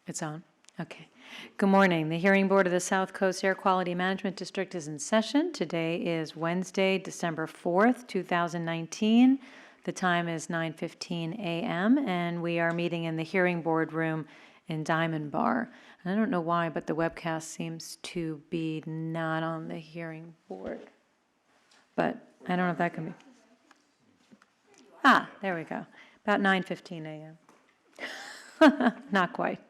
It's on. Okay. Good morning. The Hearing Board of the South Coast Air Quality Management District is in session. Today is Wednesday, December 4th, 2019. The time is 9:15 a.m. and we are meeting in the Hearing Board room in Diamond Bar. I don't know why, but the webcast seems to be not on the Hearing Board. But I don't know if that can be. Ah, there we go. About 9:15 a.m. Not quite.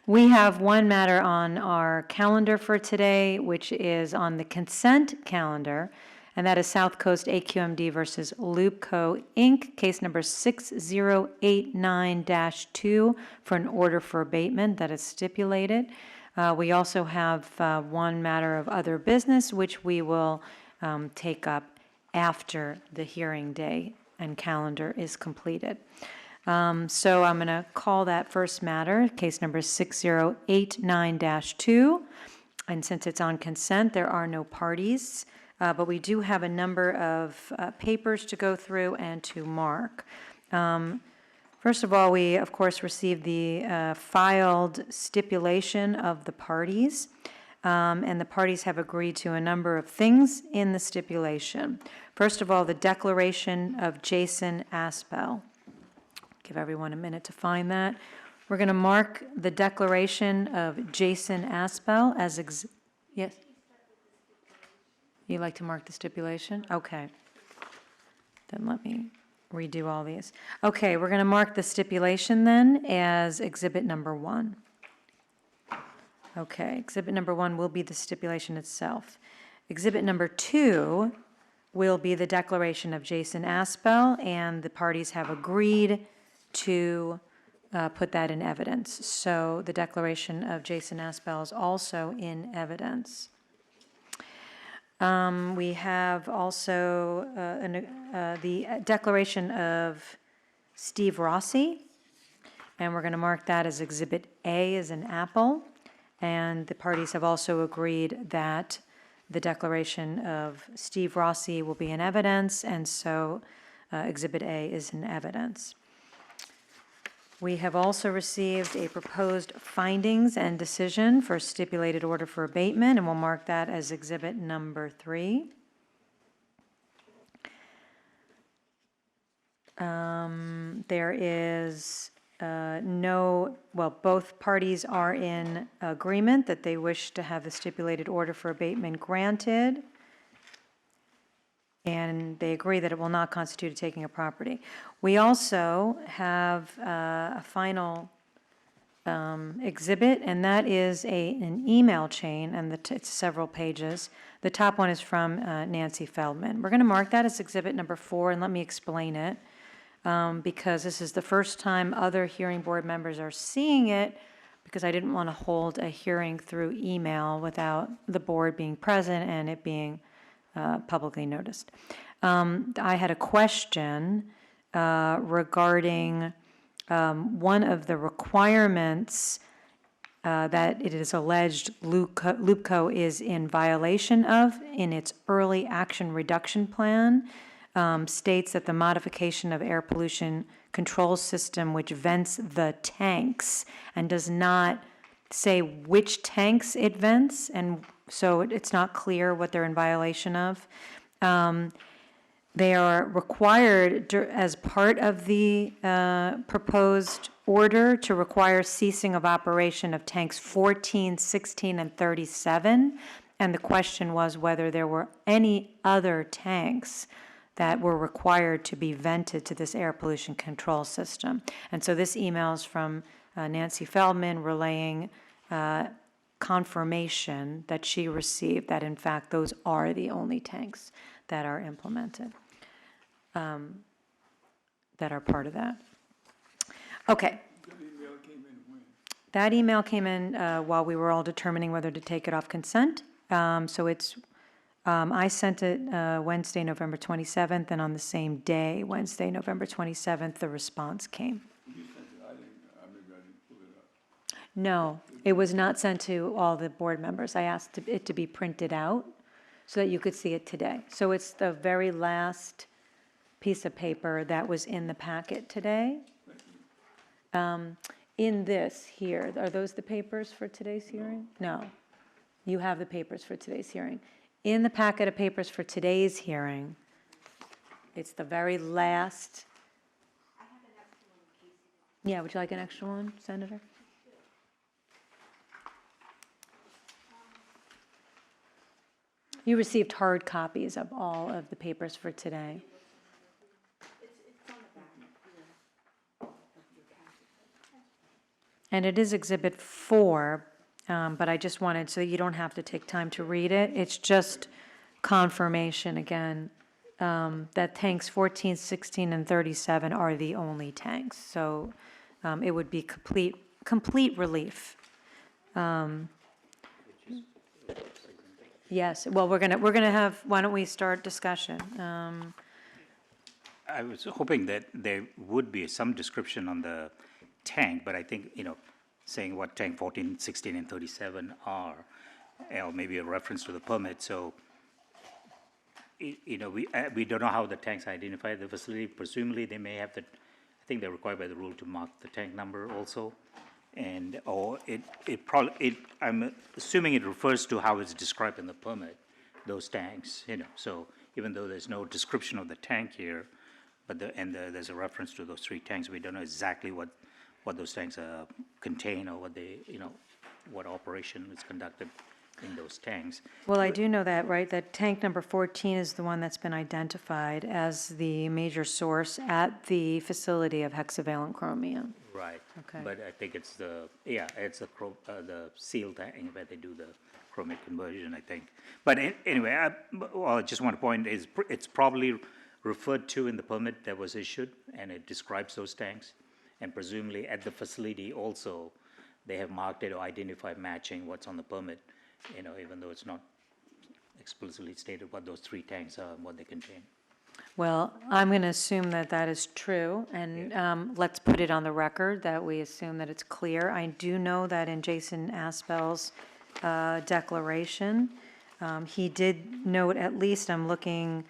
We have one matter on our calendar for today, which is on the consent calendar, and that is South Coast AQMD versus Lubeco, Inc., case number 6089-2 for an order for abatement that is stipulated. We also have one matter of other business, which we will take up after the hearing day and calendar is completed. So I'm going to call that first matter, case number 6089-2. And since it's on consent, there are no parties, but we do have a number of papers to go through and to mark. First of all, we, of course, received the filed stipulation of the parties, and the parties have agreed to a number of things in the stipulation. First of all, the declaration of Jason Aspel. Give everyone a minute to find that. We're going to mark the declaration of Jason Aspel as yes. You like to mark the stipulation? Okay. Then let me redo all these. Okay, we're going to mark the stipulation then as exhibit number 1. Okay, exhibit number 1 will be the stipulation itself. Exhibit number 2 will be the declaration of Jason Aspel, and the parties have agreed to put that in evidence. So the declaration of Jason Aspel is also in evidence. We have also the declaration of Steve Rossi, and we're going to mark that as Exhibit A as an apple. And the parties have also agreed that the declaration of Steve Rossi will be in evidence, and so Exhibit A is in evidence. We have also received a proposed findings and decision for stipulated order for abatement, and we'll mark that as exhibit number 3. There is both parties are in agreement that they wish to have the stipulated order for abatement granted, and they agree that it will not constitute a taking of property. We also have a final exhibit, and that is an email chain, and it's several pages. The top one is from Nancy Feldman. We're going to mark that as exhibit number 4, and let me explain it, because this is the first time other hearing board members are seeing it, because I didn't want to hold a hearing through email without the board being present and it being publicly noticed. I had a question regarding one of the requirements that it is alleged Lubeco is in violation of in its early action reduction plan, states that the modification of air pollution control system which vents the tanks and does not say which tanks it vents, and so it's not clear what they're in violation of. They are required, as part of the proposed order, to require ceasing of operation of tanks 14, 16, and 37. And the question was whether there were any other tanks that were required to be vented to this air pollution control system. And so this email is from Nancy Feldman relaying confirmation that she received that in fact those are the only tanks that are implemented, that are part of that. Okay. That email came in while we were all determining whether to take it off consent. So it's, I sent it Wednesday, November 27th, and on the same day, Wednesday, November 27th, the response came. You sent it, I didn't pull it up. No, it was not sent to all the board members. I asked it to be printed out so that you could see it today. So it's the very last piece of paper that was in the packet today. in this here, are those the papers for today's hearing? No. You have the papers for today's hearing. In the packet of papers for today's hearing, it's the very last. Yeah, would you like an extra one, Senator? You received hard copies of all of the papers for today. And it is Exhibit 4, but I just wanted, so you don't have to take time to read it. It's just confirmation again that tanks 14, 16, and 37 are the only tanks. So it would be complete relief. Yes, well, we're gonna have, why don't we start discussion? I was hoping that there would be some description on the tank, but I think, saying what tank 14, 16, and 37 are, or maybe a reference to the permit, so, we don't know how the tanks identify the facility. Presumably, they may have I think they're required by the rule to mark the tank number also. And, or I'm assuming it refers to how it's described in the permit, those tanks, so even though there's no description of the tank here, but there's a reference to those 3 tanks, we don't know exactly what those tanks contain or what operation is conducted in those tanks. Well, I do know that, right, that tank number 14 is the one that's been identified as the major source at the facility of hexavalent chromium. Right. Okay. But I think it's the seal tank where they do the chromate conversion, I think. But anyway, I just want to point is it's probably referred to in the permit that was issued, and it describes those tanks. And presumably at the facility also, they have marked it or identified matching what's on the permit, even though it's not explicitly stated what those 3 tanks are and what they contain. Well, I'm going to assume that that is true, and let's put it on the record that we assume that it's clear. I do know that in Jason Aspel's declaration, he did note, at least I'm looking,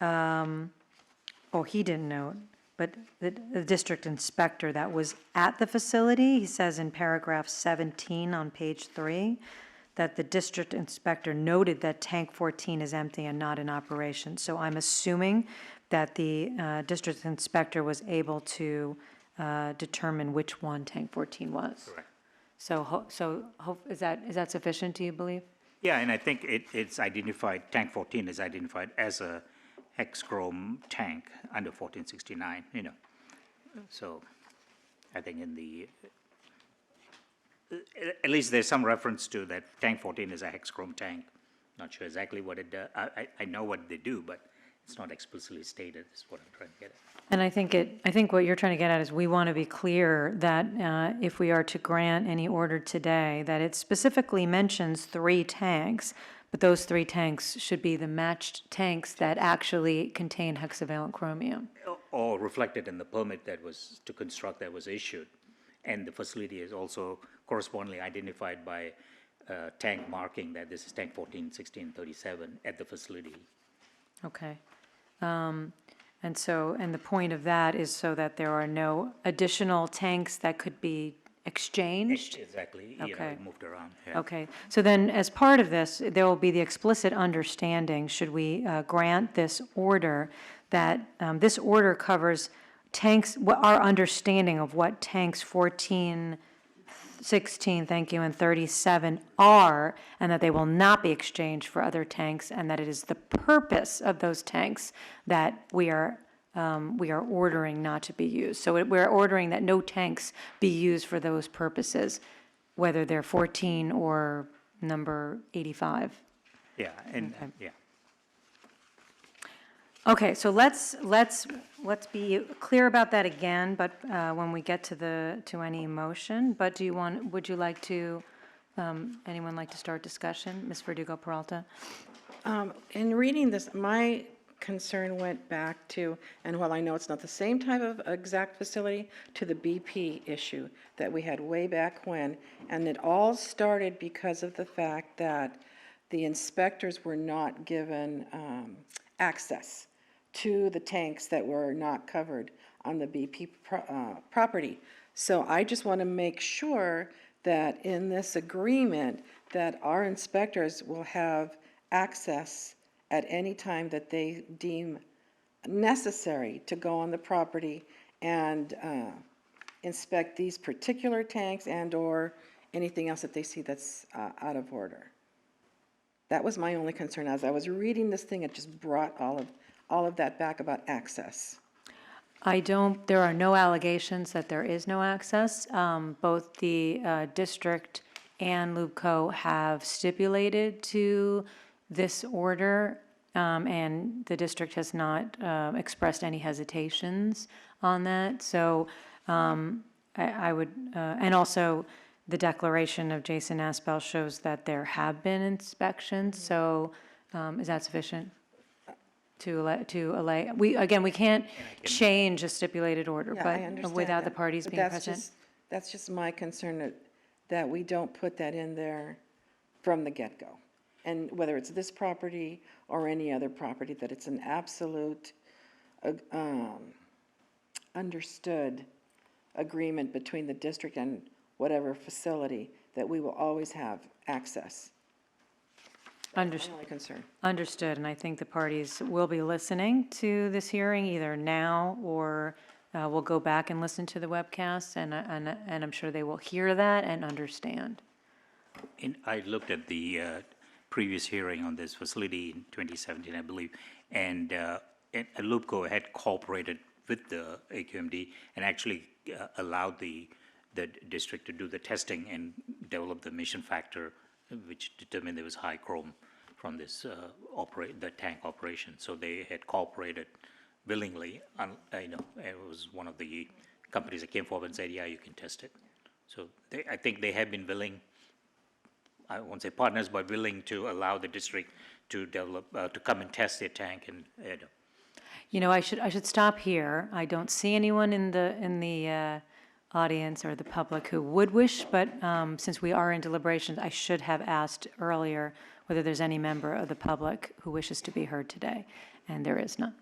he didn't note, but the district inspector that was at the facility, he says in paragraph 17 on page 3, that the district inspector noted that tank 14 is empty and not in operation. So I'm assuming that the district inspector was able to determine which one tank 14 was. Correct. So is that sufficient, do you believe? Yeah, and I think it's identified, tank 14 is identified as a hex-chrome tank under 1469, So I think in the, at least there's some reference to that tank 14 is a hex-chrome tank. Not sure exactly what it does. I know what they do, but it's not explicitly stated, is what I'm trying to get at. And I think what you're trying to get at is we want to be clear that if we are to grant any order today, that it specifically mentions 3 tanks, but those 3 tanks should be the matched tanks that actually contain hexavalent chromium. Or reflected in the permit that was to construct that was issued. And the facility is also correspondingly identified by tank marking that this is tank 14, 16, 37 at the facility. Okay. And the point of that is so that there are no additional tanks that could be exchanged? Exactly, Okay. moved around. Yeah. Okay, so then as part of this, there will be the explicit understanding, should we grant this order, that this order covers tanks, our understanding of what tanks 14, 16, thank you, and 37 are, and that they will not be exchanged for other tanks, and that it is the purpose of those tanks that we are ordering not to be used. So we're ordering that no tanks be used for those purposes, whether they're 14 or number 85. Yeah, and, yeah. Okay, so let's be clear about that again, but when we get to any motion. But would you like to, anyone like to start discussion? Ms. Verdugo Peralta? In reading this, my concern went back to, and while I know it's not the same type of exact facility, to the BP issue that we had way back when. And it all started because of the fact that the inspectors were not given access to the tanks that were not covered on the BP property. So I just want to make sure that in this agreement, that our inspectors will have access at any time that they deem necessary to go on the property and inspect these particular tanks and/or anything else that they see that's out of order. That was my only concern. As I was reading this thing, it just brought all of that back about access. there are no allegations that there is no access. Both the district and Lubeco have stipulated to this order, and the district has not expressed any hesitations on that. So I would, and also the declaration of Jason Aspel shows that there have been inspections. So is that sufficient? We can't change a stipulated order, Yeah, I but understand without the that, parties but being present. That's just my concern, that we don't put that in there from the get-go. And whether it's this property or any other property, that it's an absolute, understood agreement between the district and whatever facility, that we will always have access. That's my only concern. Understood, and I think the parties will be listening to this hearing either now or we'll go back and listen to the webcast, and I'm sure they will hear that and understand. I looked at the previous hearing on this facility in 2017, I believe, and Lubeco had cooperated with the AQMD and actually allowed the district to do the testing and develop the emission factor, which determined there was high chrome from this the tank operation. So they had cooperated willingly. It was one of the companies that came forward and said, yeah, you can test it. So I think they have been willing, I won't say partners, but willing to allow the district to develop, to come and test their tank. And I should stop here. I don't see anyone in the audience or the public who would wish, but since we are in deliberations, I should have asked earlier whether there's any member of the public who wishes to be heard today, and there is none.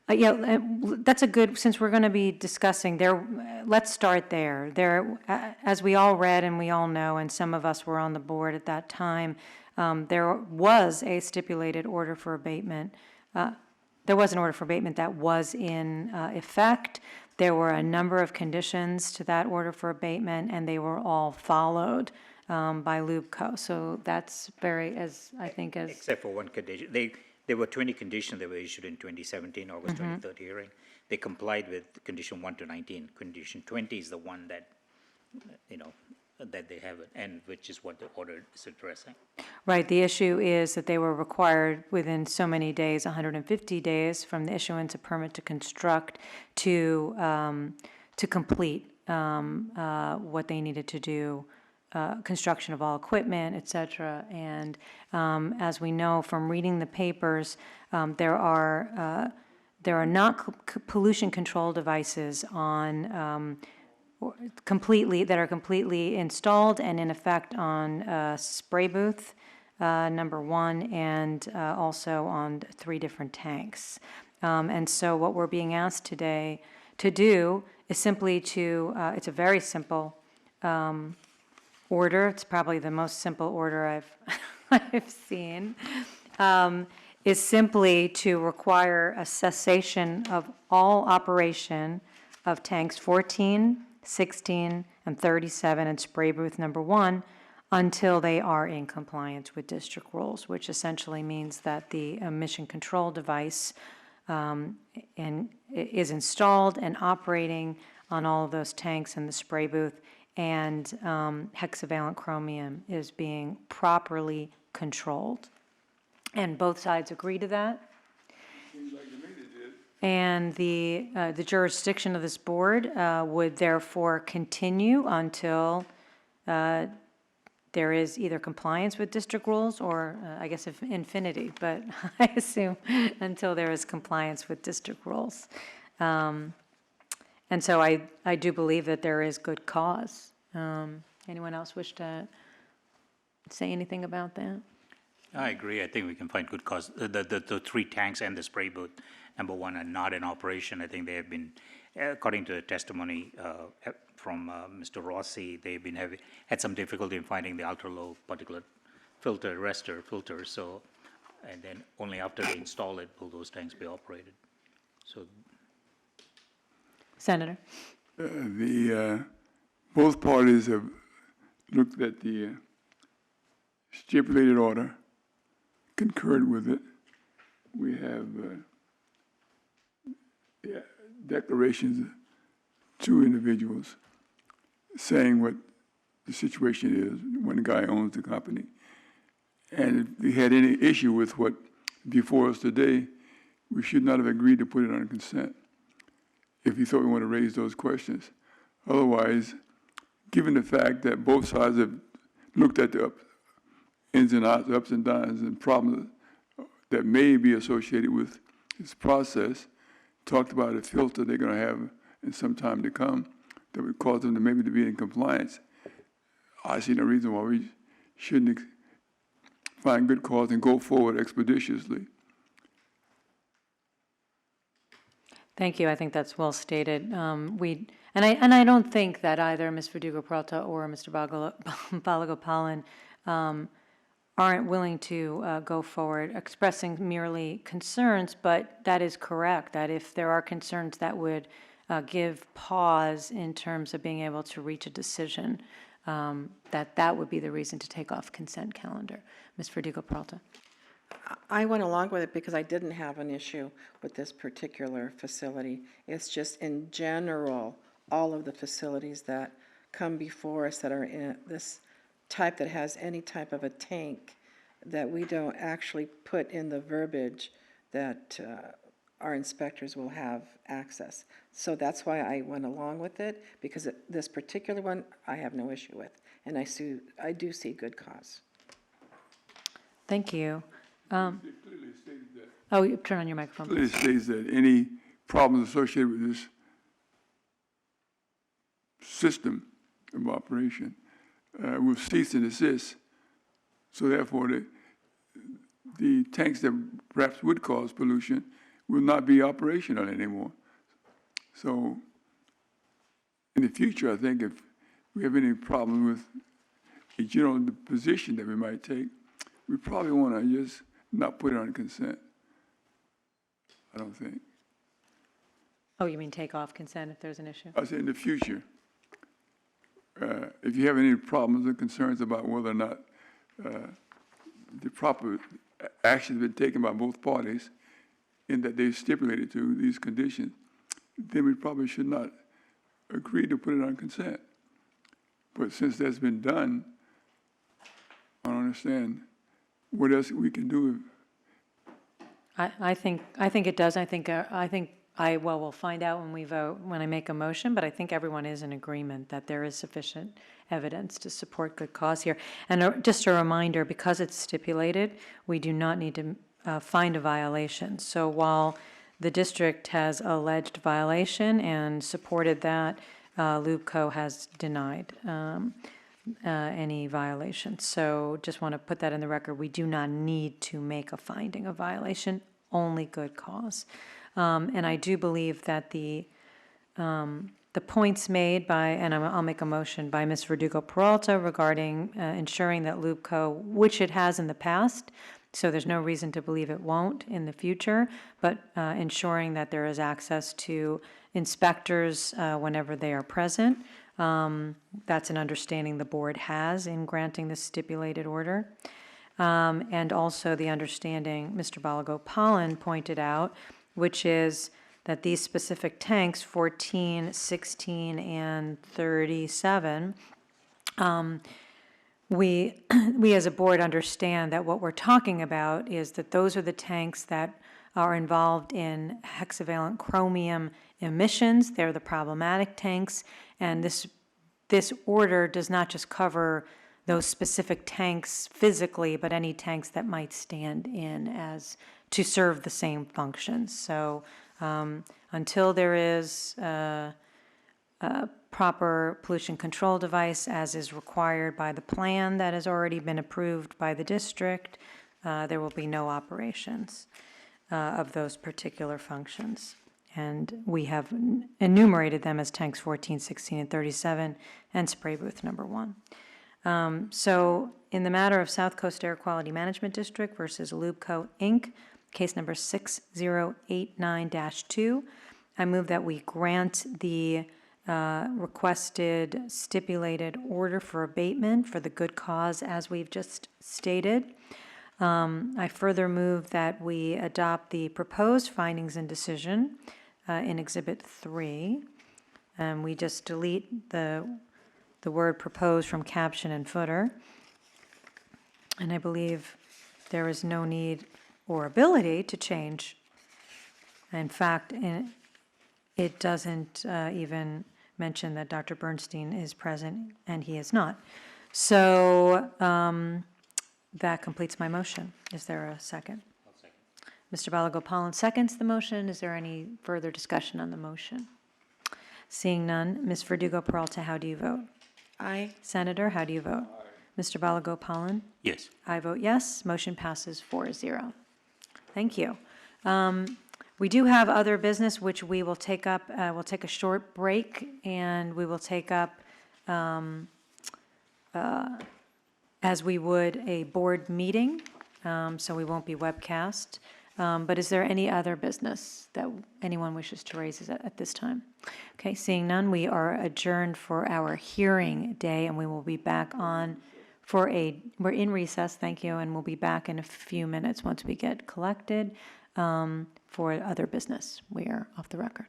Yeah, that's a good, since we're going to be discussing there, let's start there. There, as we all read and we all know, and some of us were on the board at that time, there was a stipulated order for abatement. There was an order for abatement that was in effect. There were a number of conditions to that order for abatement, and they were all followed by Lubeco. So that's except for one condition. There were 20 conditions that were issued in 2017, August 23rd hearing. They complied with condition 1 to 19. Condition 20 is the one that, that they have, and which is what the order is addressing. Right, the issue is that they were required within so many days, 150 days from the issuance of permit to construct to complete what they needed to do, construction of all equipment, et cetera. And as we know from reading the papers, there are not pollution control devices on that are completely installed and in effect on spray booth number 1 and also on 3 different tanks. And so what we're being asked today to do is simply it's a very simple order. It's probably the most simple order I've seen. Is simply to require a cessation of all operation of tanks 14, 16, and 37 and spray booth number 1 until they are in compliance with district rules, which essentially means that the emission control device is installed and operating on all of those tanks in the spray booth, and hexavalent chromium is being properly controlled. And both sides agree to that. Seems like to me they did. And the jurisdiction of this board would therefore continue until there is either compliance with district rules or, I guess, infinity, but I assume until there is compliance with district rules. And so I do believe that there is good cause. Anyone else wish to say anything about that? I agree. I think we can find good cause. The three tanks and the spray booth, number one, are not in operation. I think they have been, according to the testimony from Mr. Rossi, they've been had some difficulty in finding the ultra-low particulate filter, arrestor filter. So, and then only after they install it will those tanks be operated. So, Senator? Both parties have looked at the stipulated order, concurred with it. We have declarations of two individuals saying what the situation is. One guy owns the company. And if we had any issue with what before us today, we should not have agreed to put it on consent if you thought we want to raise those questions. Otherwise, given the fact that both sides have looked at the ins and outs, ups and downs, and problems that may be associated with this process, talked about a filter they're going to have in some time to come that would cause them to maybe to be in compliance. I see no reason why we shouldn't find good cause and go forward expeditiously. Thank you. I think that's well stated. And I don't think that either Ms. Verdugo-Peralta or Mr. Balagopalan aren't willing to go forward, expressing merely concerns, but that is correct, that if there are concerns that would give pause in terms of being able to reach a decision, that would be the reason to take off consent calendar. Ms. Verdugo-Peralta. I went along with it because I didn't have an issue with this particular facility. It's just in general, all of the facilities that come before us that are in this type that has any type of a tank that we don't actually put in the verbiage that our inspectors will have access. So that's why I went along with it, because this particular one I have no issue with, and I do see good cause. Thank you. It clearly stated that. Oh, you turn on your microphone. Clearly states that any problems associated with this system of operation will cease and desist. So therefore, the tanks that perhaps would cause pollution will not be operational anymore. So in the future, I think if we have any problem with the position that we might take, we probably want to just not put it on consent. I don't think. Oh, you mean take off consent if there's an issue? I say in the future, if you have any problems or concerns about whether or not the proper action has been taken by both parties in that they stipulated to these conditions, then we probably should not agree to put it on consent. But since that's been done, I don't understand what else we can do. I think it does. We'll find out when we vote, when I make a motion, but I think everyone is in agreement that there is sufficient evidence to support good cause here. And just a reminder, because it's stipulated, we do not need to find a violation. So while the district has alleged violation and supported that, Lubeco has denied any violation. So just want to put that in the record. We do not need to make a finding of violation, only good cause. And I do believe that the points made by, and I'll make a motion by Ms. Verdugo-Peralta regarding ensuring that Lubeco, which it has in the past, so there's no reason to believe it won't in the future, but ensuring that there is access to inspectors whenever they are present. That's an understanding the board has in granting the stipulated order. And also the understanding Mr. Balagopalan pointed out, which is that these specific tanks, 14, 16, and 37, we as a board understand that what we're talking about is that those are the tanks that are involved in hexavalent chromium emissions. They're the problematic tanks, and this order does not just cover those specific tanks physically, but any tanks that might stand in as to serve the same functions. So until there is a proper pollution control device as is required by the plan that has already been approved by the district, there will be no operations of those particular functions. And we have enumerated them as tanks 14, 16, and 37, and spray booth number 1. So in the matter of South Coast Air Quality Management District versus Lubeco, Inc., case number 6089-2, I move that we grant the requested stipulated order for abatement for the good cause as we've just stated. I further move that we adopt the proposed findings and decision in Exhibit 3. We just delete the word proposed from caption and footer. And I believe there is no need or ability to change. In fact, it doesn't even mention that Dr. Bernstein is present, and he is not. So that completes my motion. Is there a second? I'll second. Mr. Balagopalan seconds the motion. Is there any further discussion on the motion? Seeing none, Ms. Verdugo-Peralta, how do you vote? Aye. Senator, how do you vote? Mr. Balagopalan? Yes. I vote yes. Motion passes 4-0. Thank you. We do have other business which we will take up. We'll take a short break, and we will take up, as we would, a board meeting, so we won't be webcast. But is there any other business that anyone wishes to raise at this time? Okay, seeing none, we are adjourned for our hearing day, and we will be back on we're in recess, thank you, and we'll be back in a few minutes once we get collected for other business. We are off the record.